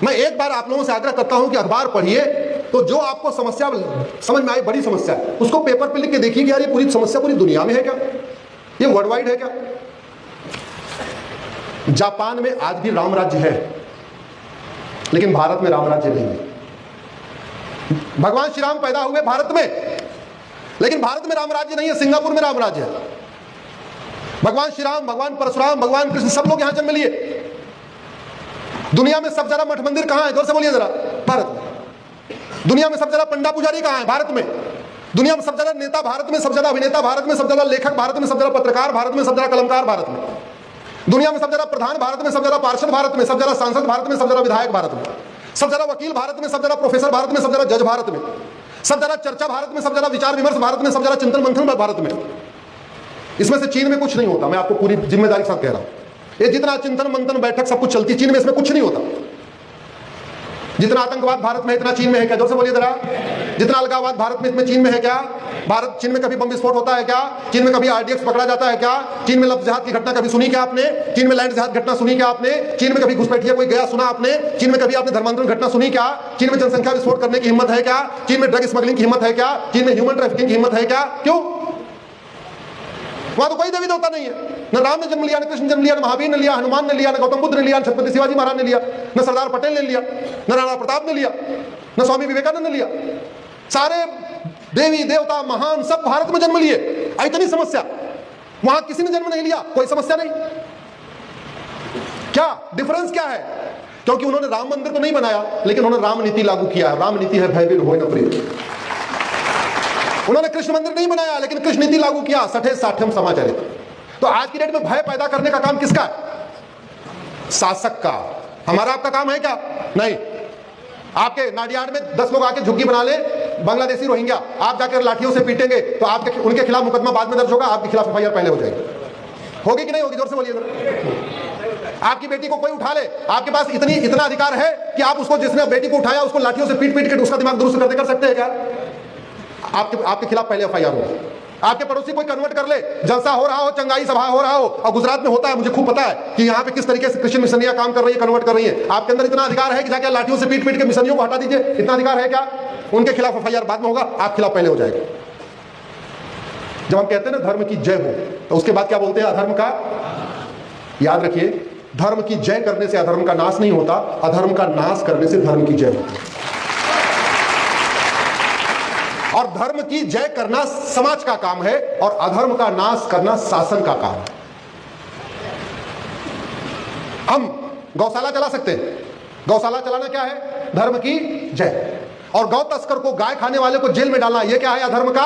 मैं एक बार आप लोगों से आग्रह करता हूं कि अखबार पढ़िए, तो जो आपको समस्या समझ में आई, बड़ी समस्या है, उसको पेपर पे लिख के देखिए कि यार ये पूरी समस्या पूरी दुनिया में है क्या, ये वर्ल्ड वाइड है क्या। जापान में आज भी राम राज्य है, लेकिन भारत में राम राज्य नहीं है। भगवान श्री राम पैदा हुए भारत में, लेकिन भारत में राम राज्य नहीं है, सिंगापुर में राम राज्य है। भगवान श्री राम, भगवान परशुराम, भगवान कृष्ण सब लोग यहां जन्म लिए। दुनिया में सबसे ज्यादा मठ मंदिर कहां है, जोर से बोलिए जरा, भारत में। दुनिया में सबसे ज्यादा पंडा पुजारी कहां है, भारत में। दुनिया में सबसे ज्यादा नेता भारत में, सबसे ज्यादा अभिनेता भारत में, सबसे ज्यादा लेखक भारत में, सबसे ज्यादा पत्रकार भारत में, सबसे ज्यादा कलमकार भारत में। दुनिया में सबसे ज्यादा प्रधान भारत में, सबसे ज्यादा पार्षद भारत में, सबसे ज्यादा सांसद भारत में, सबसे ज्यादा विधायक भारत में, सबसे ज्यादा वकील भारत में, सबसे ज्यादा प्रोफेसर भारत में, सबसे ज्यादा जज भारत में, सबसे ज्यादा चर्चा भारत में, सबसे ज्यादा विचार विमर्श भारत में, सबसे ज्यादा चिंतन मंथन भारत में। इसमें से चीन में कुछ नहीं होता, मैं आपको पूरी जिम्मेदारी के साथ कह रहा हूं। ये जितना चिंतन मंथन बैठक सब कुछ चलती, चीन में इसमें कुछ नहीं होता। जितना आतंकवाद भारत में इतना चीन में है क्या, जोर से बोलिए जरा। जितना अलगाववाद भारत में इतने चीन में है क्या। भारत, चीन में कभी बम विस्फोट होता है क्या, चीन में कभी आरडीएक्स पकड़ा जाता है क्या, चीन में लफ्ज जिहाद की घटना कभी सुनी क्या आपने, चीन में लैंड जिहाद घटना सुनी क्या आपने, चीन में कभी घुसपैठिया कोई गया सुना आपने, चीन में कभी आपने धर्मांतरण घटना सुनी क्या, चीन में जनसंख्या विस्फोट करने की हिम्मत है क्या, चीन में ड्रग स्मगलिंग की हिम्मत है क्या, चीन में ह्यूमन ट्रैफिकिंग की हिम्मत है क्या। क्यों? वहां तो कोई देवी देवता नहीं है। न राम ने जन्म लिया, न कृष्ण जन्म लिया, न महावीर ने लिया, हनुमान ने लिया, न गौतम बुद्ध ने लिया, न छत्रपति शिवाजी महाराज ने लिया, न सरदार पटेल ने लिया, न राणा प्रताप ने लिया, न स्वामी विवेकानंद ने लिया। सारे देवी देवता महान सब भारत में जन्म लिए। इतनी समस्या, वहां किसी ने जन्म नहीं लिया, कोई समस्या नहीं। क्या डिफरेंस क्या है? क्योंकि उन्होंने राम मंदिर तो नहीं बनाया, लेकिन उन्होंने राम नीति लागू किया है। राम नीति है भय होय न प्रिय। उन्होंने कृष्ण मंदिर नहीं बनाया, लेकिन कृष्ण नीति लागू किया, सठे साठम समाचरित। तो आज की डेट में भय पैदा करने का काम किसका है? शासक का। हमारा आपका काम है क्या? नहीं। आपके नाडियाड में 10 लोग आके झुग्गी बना ले, बांग्लादेशी रोहिंग्या, आप जाकर लाठियों से पीटेंगे तो आपके उनके खिलाफ मुकदमा बाद में दर्ज होगा, आपके खिलाफ एफआईआर पहले हो जाएगी। होगी कि नहीं होगी? जोर से बोलिए। आपकी बेटी को कोई उठा ले, आपके पास इतना अधिकार है कि आप उसको, जिसने बेटी को उठाया उसको लाठियों से पीट पीट के उसका दिमाग दुरुस्त कर सकते हैं क्या? आपके खिलाफ पहले एफआईआर होगा। आपके पड़ोसी कोई कन्वर्ट कर ले, जलसा हो रहा हो, चंगाई सभा हो रहा हो, और गुजरात में होता है, मुझे खूब पता है कि यहाँ पे किस तरीके से क्रिश्चियन मिशनरियां काम कर रही है, कन्वर्ट कर रही है। आपके अंदर इतना अधिकार है कि जाके लाठियों से पीट पीट के मिशनरियों को हटा दीजिए, इतना अधिकार है क्या? उनके खिलाफ एफआईआर बाद में होगा, आप खिलाफ पहले हो जाएगा। जब हम कहते हैं ना धर्म की जय हो, तो उसके बाद क्या बोलते हैं? अधर्म का। याद रखिए, धर्म की जय करने से अधर्म का नाश नहीं होता, अधर्म का नाश करने से धर्म की जय होती है। और धर्म की जय करना समाज का काम है, और अधर्म का नाश करना शासन का काम है। हम गौशाला चला सकते हैं। गौशाला चलाना क्या है? धर्म की जय। और गौ तस्कर को, गाय खाने वाले को जेल में डालना, यह क्या है? अधर्म का।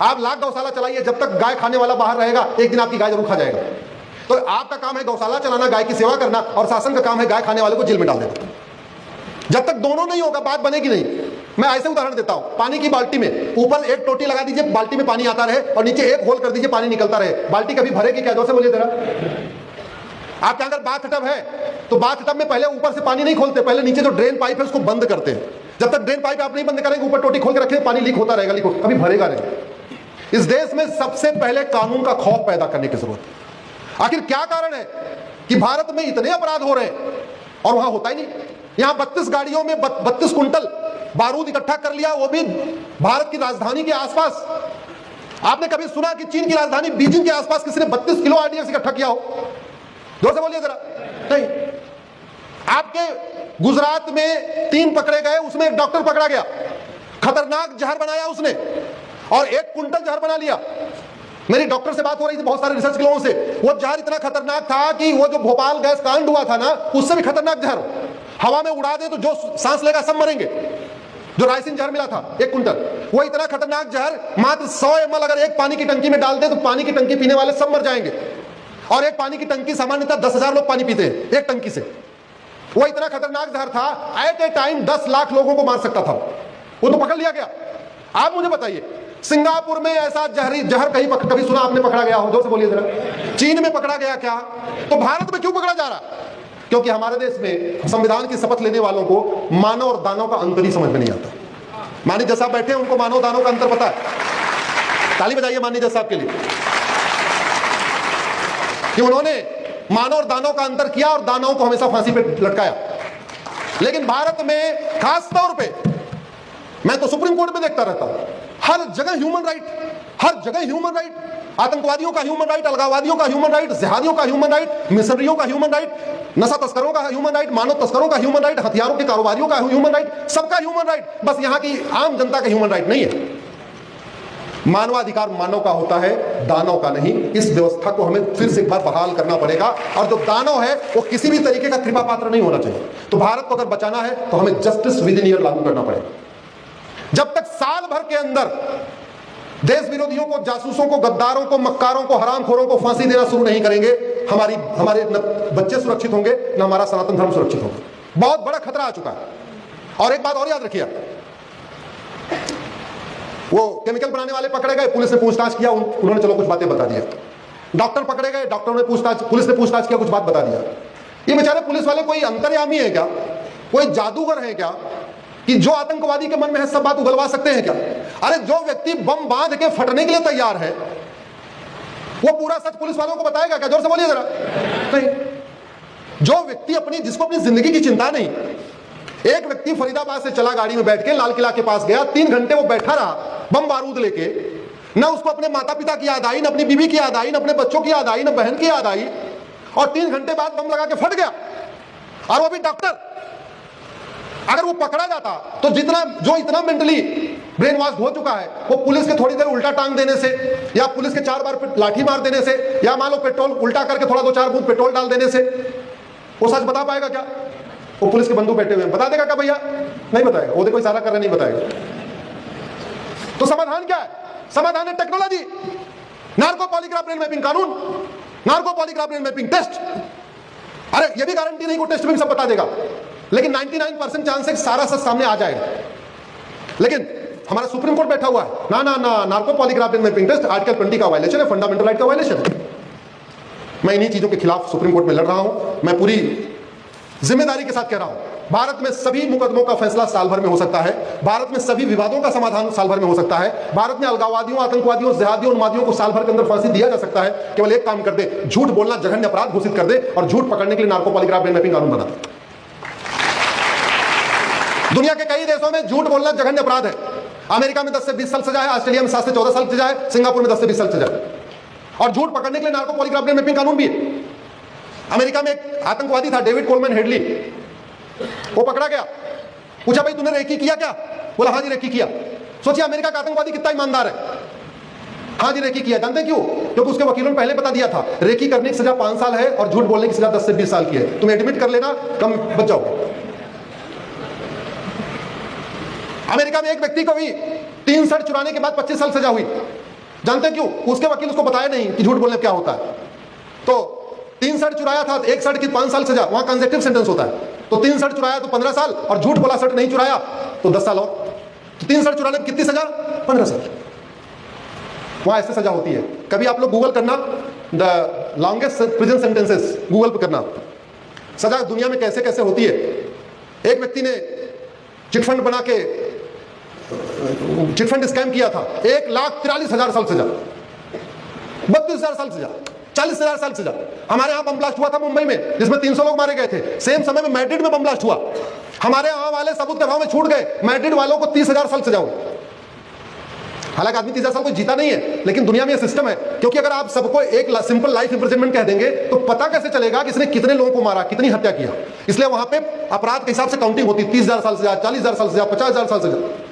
आप लाख गौशाला चलाइए, जब तक गाय खाने वाला बाहर रहेगा, एक दिन आपकी गाय जरूर खा जाएगा। तो आपका काम है गौशाला चलाना, गाय की सेवा करना, और शासन का काम है गाय खाने वाले को जेल में डाल देना। जब तक दोनों नहीं होगा, बात बनेगी नहीं। मैं ऐसे उदाहरण देता हूं, पानी की बाल्टी में ऊपर एक टोटी लगा दीजिए, बाल्टी में पानी आता रहे, और नीचे एक होल कर दीजिए, पानी निकलता रहे। बाल्टी कभी भरेगी क्या? जोर से बोलिए जरा। आपके अगर बाथ टब है, तो बाथ टब में पहले ऊपर से पानी नहीं खोलते, पहले नीचे जो ड्रेन पाइप है उसको बंद करते हैं। जब तक ड्रेन पाइप आप नहीं बंद करेंगे, ऊपर टोटी खोल के रखेंगे, पानी लीक होता रहेगा, लीक कभी भरेगा नहीं। इस देश में सबसे पहले कानून का खौफ पैदा करने की जरूरत है। आखिर क्या कारण है कि भारत में इतने अपराध हो रहे हैं और वहां होता ही नहीं? यहां 32 गाड़ियों में 32 कुंटल बारूद इकट्ठा कर लिया, वो भी भारत की राजधानी के आसपास। आपने कभी सुना कि चीन की राजधानी बीजिंग के आसपास किसी ने 32 किलो आरडीएक्स इकट्ठा किया हो? जोर से बोलिए जरा। नहीं। आपके गुजरात में 3 पकड़े गए, उसमें एक डॉक्टर पकड़ा गया, खतरनाक जहर बनाया उसने, और 1 कुंटल जहर बना लिया। मेरी डॉक्टर से बात हो रही थी बहुत सारे रिसर्च के लोगों से। वो जहर इतना खतरनाक था कि वो जो भोपाल गैस कांड हुआ था ना, उससे भी खतरनाक जहर, हवा में उड़ा दे तो जो सांस लेगा सब मरेंगे। जो राइसिन जहर मिला था 1 कुंटल, वो इतना खतरनाक जहर मात्र 100 ml अगर एक पानी की टंकी में डाल दे तो पानी की टंकी पीने वाले सब मर जाएंगे। और एक पानी की टंकी सामान्यतः 10,000 लोग पानी पीते हैं एक टंकी से। वो इतना खतरनाक जहर था, एट ए टाइम 10 लाख लोगों को मार सकता था। वो तो पकड़ लिया गया। आप मुझे बताइए, सिंगापुर में ऐसा जहर कभी सुना आपने पकड़ा गया हो? जोर से बोलिए जरा। चीन में पकड़ा गया क्या? तो भारत में क्यों पकड़ा जा रहा? क्योंकि हमारे देश में संविधान की शपथ लेने वालों को मानव और दानव का अंतर ही समझ में नहीं आता। माननीय जज साहब बैठे हैं, उनको मानव दानव का अंतर पता है। ताली बजाइए माननीय जज साहब के लिए कि उन्होंने मानव और दानव का अंतर किया और दानव को हमेशा फांसी पे लटकाया। लेकिन भारत में खास तौर पे मैं तो सुप्रीम कोर्ट में देखता रहता हूं, हर जगह ह्यूमन राइट, हर जगह ह्यूमन राइट, आतंकवादियों का ह्यूमन राइट, अलगाववादियों का ह्यूमन राइट, जिहादियों का ह्यूमन राइट, मिशनरियों का ह्यूमन राइट, नशा तस्करों का ह्यूमन राइट, मानव तस्करों का ह्यूमन राइट, हथियारों के कारोबारियों का ह्यूमन राइट, सबका ह्यूमन राइट। बस यहां की आम जनता का ह्यूमन राइट नहीं है। मानवाधिकार मानव का होता है, दानव का नहीं। इस व्यवस्था को हमें फिर से एक बार बहाल करना पड़ेगा, और जो दानव है वो किसी भी तरीके का कृपा पात्र नहीं होना चाहिए। तो भारत को अगर बचाना है तो हमें जस्टिस विद इन ईयर लागू करना पड़ेगा। जब तक साल भर के अंदर देश विरोधियों को, जासूसों को, गद्दारों को, मक्कारों को, हरामखोरों को फांसी देना शुरू नहीं करेंगे, हमारे न बच्चे सुरक्षित होंगे, न हमारा सनातन धर्म सुरक्षित होगा। बहुत बड़ा खतरा आ चुका है। और एक बात और याद रखिए, वो केमिकल बनाने वाले पकड़े गए, पुलिस ने पूछताछ किया, उन्होंने चलो कुछ बातें बता दिया। डॉक्टर पकड़े गए, डॉक्टरों ने पूछताछ, पुलिस ने पूछताछ किया, कुछ बात बता दिया। ये बेचारे पुलिस वाले कोई अंतर्यामी है क्या, कोई जादूगर है क्या, कि जो आतंकवादी के मन में है सब बात उगलवा सकते हैं क्या? अरे जो व्यक्ति बम बांध के फटने के लिए तैयार है, वो पूरा सच पुलिस वालों को बताएगा क्या? जोर से बोलिए जरा। नहीं। जो व्यक्ति जिसको अपनी जिंदगी की चिंता नहीं, एक व्यक्ति फरीदाबाद से चला गाड़ी में बैठ के, लाल किला के पास गया, 3 घंटे वो बैठा रहा बम बारूद लेके, ना उसको अपने माता पिता की याद आई, ना अपनी बीवी की याद आई, ना अपने बच्चों की याद आई, ना बहन की याद आई, और 3 घंटे बाद बम लगा के फट गया, और वो भी डॉक्टर। अगर वो पकड़ा जाता तो जो इतना मेंटली ब्रेन वॉश हो चुका है, वो पुलिस के थोड़ी देर उल्टा टांग देने से, या पुलिस के 4 बार लाठी मार देने से, या मान लो पेट्रोल उल्टा करके थोड़ा 2-4 बूंद पेट्रोल डाल देने से, वो सच बता पाएगा क्या? वो पुलिस के बंधु बैठे हुए बता देगा क्या भैया? नहीं बताएगा। वो देखो इशारा कर रहे, नहीं बताएगा। तो समाधान क्या है? समाधान है technology, narco polygraph brain mapping कानून, narco polygraph brain mapping test. अरे ये भी गारंटी नहीं को टेस्ट में भी सब बता देगा, लेकिन 99% चांस है सारा सच सामने आ जाएगा। लेकिन हमारा सुप्रीम कोर्ट बैठा हुआ है, ना ना ना, narco polygraph brain mapping test article 20 का वायलेशन है, फंडामेंटल राइट का वायलेशन है। मैं इन्हीं चीजों के खिलाफ सुप्रीम कोर्ट में लड़ रहा हूं। मैं पूरी जिम्मेदारी के साथ कह रहा हूं, भारत में सभी मुकदमों का फैसला साल भर में हो सकता है, भारत में सभी विवादों का समाधान साल भर में हो सकता है, भारत में अलगाववादियों, आतंकवादियों, जिहादियों, उन्मादियों को साल भर के अंदर फांसी दिया जा सकता है। केवल एक काम कर दे, झूठ बोलना जघन्य अपराध घोषित कर दे, और झूठ पकड़ने के लिए नार्को पॉलीग्राफ ब्रेन मैपिंग कानून बना दे। दुनिया के कई देशों में झूठ बोलना जघन्य अपराध है। अमेरिका में 10 से 20 साल सजा है, ऑस्ट्रेलिया में 7 से 14 साल सजा है, सिंगापुर में 10 से 20 साल सजा है। और झूठ पकड़ने के लिए नार्को पॉलीग्राफ ब्रेन मैपिंग कानून भी है। अमेरिका में एक आतंकवादी था, डेविड कोलमैन हेडली, वो पकड़ा गया, पूछा भाई तूने रेकी किया क्या? बोला हाँ जी रेकी किया। सोचिए अमेरिका का आतंकवादी कितना ईमानदार है, हाँ जी रेकी किया। जानते क्यों? क्योंकि उसके वकीलों ने पहले बता दिया था रेकी करने की सजा 5 साल है और झूठ बोलने की सजा 10 से 20 साल की है, तुम एडमिट कर लेना, कम बच जाओगे। अमेरिका में एक व्यक्ति को भी 3 शर्ट चुराने के बाद 25 साल सजा हुई। जानते क्यों? उसके वकील उसको बताया नहीं कि झूठ बोलने क्या होता है। तो 3 शर्ट चुराया था, 1 शर्ट की 5 साल सजा, वहां कंसेप्टिव सेंटेंस होता है। तो 3 शर्ट चुराया तो 15 साल, और झूठ बोला शर्ट नहीं चुराया तो 10 साल और। तो 3 शर्ट चुराने कितनी सजा? 15 साल। वहां ऐसे सजा होती है। कभी आप लोग गूगल करना, the longest prison sentences, Google पर करना, सजा दुनिया में कैसे कैसे होती है। एक व्यक्ति ने चिटफंड बना के चिटफंड स्कैम किया था, 1,43,000 साल सजा, 32,000 साल सजा, 40,000 साल सजा। हमारे यहां बम ब्लास्ट हुआ था मुंबई में, जिसमें 300 लोग मारे गए थे। सेम समय में मैड्रिड में बम ब्लास्ट हुआ, हमारे यहां वाले सबूत के अभाव में छूट गए, मैड्रिड वालों को 30,000 साल सजा हुई। हालांकि आदमी 30,000 साल कोई जीता नहीं है, लेकिन दुनिया में यह सिस्टम है। क्योंकि अगर आप सबको एक सिंपल लाइफ इंप्रिजनमेंट कह देंगे तो पता कैसे चलेगा कि इसने कितने लोगों को मारा, कितनी हत्या किया। इसलिए वहां पे अपराध के हिसाब से काउंटिंग होती, 30,000 साल सजा, 40,000 साल सजा, 50,000 साल सजा।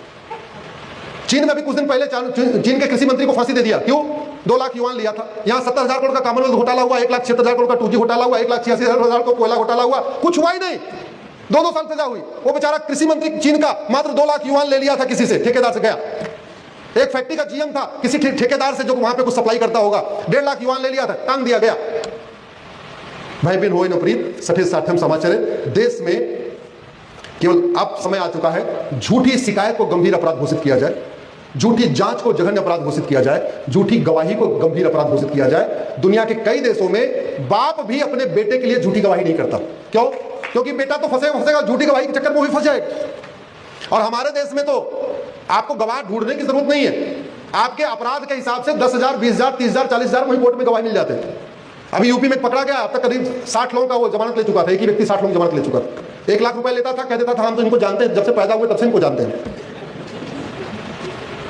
चीन में भी कुछ दिन पहले चीन के कृषि मंत्री को फांसी दे दिया। क्यों? 2 लाख युआन लिया था। यहां 70,000 करोड़ का कॉमनवेल्थ घोटाला हुआ, 1,76,000 करोड़ का 2G घोटाला हुआ, 1,86,000 का कोयला घोटाला हुआ, कुछ हुआ ही नहीं। 2-2 साल सजा हुई। वो बेचारा कृषि मंत्री चीन का मात्र 2 लाख युआन ले लिया था किसी से, ठेकेदार से गया। एक फैक्ट्री का जीएम था, किसी ठेकेदार से जो वहां पे कुछ सप्लाई करता होगा, 1.5 लाख युआन ले लिया था, टांग दिया गया। भाई बिन होए न प्रीत, सठे साठम समाचार। देश में केवल अब समय आ चुका है, झूठी शिकायत को गंभीर अपराध घोषित किया जाए, झूठी जांच को जघन्य अपराध घोषित किया जाए, झूठी गवाही को गंभीर अपराध घोषित किया जाए। दुनिया के कई देशों में बाप भी अपने बेटे के लिए झूठी गवाही नहीं करता। क्यों? क्योंकि बेटा तो फंसेगा, झूठी गवाही के चक्कर में वो भी फंस जाएगा। और हमारे देश में तो आपको गवाह ढूंढने की जरूरत नहीं है, आपके अपराध के हिसाब से 10,000, 20,000, 30,000, 40,000 वहीं कोर्ट में गवाही मिल जाते हैं। अभी यूपी में पकड़ा गया, अब तक करीब 60 लोगों का वो जमानत ले चुका था, एक ही व्यक्ति 60 लोगों की जमानत ले चुका था। 1 लाख रुपए लेता था, कह देता था हम तो इनको जानते हैं, जब से पैदा हुए तब से इनको जानते हैं।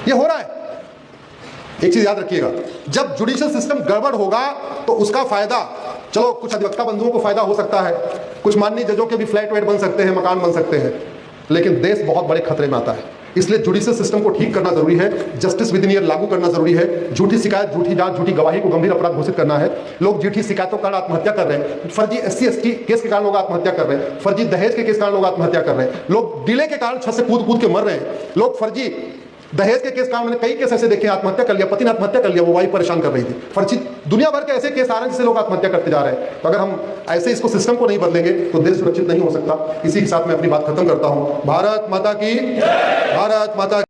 ये हो रहा है। एक चीज याद रखिएगा, जब जुडिशियल सिस्टम गड़बड़ होगा तो उसका फायदा, चलो कुछ अधिवक्ता बंधुओं को फायदा हो सकता है, कुछ माननीय जजों के भी फ्लैट वेट बन सकते हैं, मकान बन सकते हैं, लेकिन देश बहुत बड़े खतरे में आता है। इसलिए जुडिशियल सिस्टम को ठीक करना जरूरी है, जस्टिस विद इन ईयर लागू करना जरूरी है। झूठी शिकायत, झूठी जांच, झूठी गवाही को गंभीर अपराध घोषित करना है। लोग झूठी शिकायतों के कारण आत्महत्या कर रहे हैं, फर्जी SC/ST केस के कारण लोग आत्महत्या कर रहे हैं, फर्जी दहेज के केस के कारण लोग आत्महत्या कर रहे हैं, लोग डिले के कारण छत से कूद कूद के मर रहे हैं, लोग फर्जी दहेज के केस कारण, मैंने कई केस ऐसे देखे, आत्महत्या कर लिया, पति ने आत्महत्या कर लिया, वो वाइफ परेशान कर रही थी। फर्जी दुनिया भर के ऐसे केस आ रहे हैं जिससे लोग आत्महत्या करते जा रहे हैं। तो अगर हम ऐसे इसको सिस्टम को नहीं बदलेंगे तो देश सुरक्षित नहीं हो सकता। इसी के साथ मैं अपनी बात खत्म करता हूं। भारत माता की, भारत माता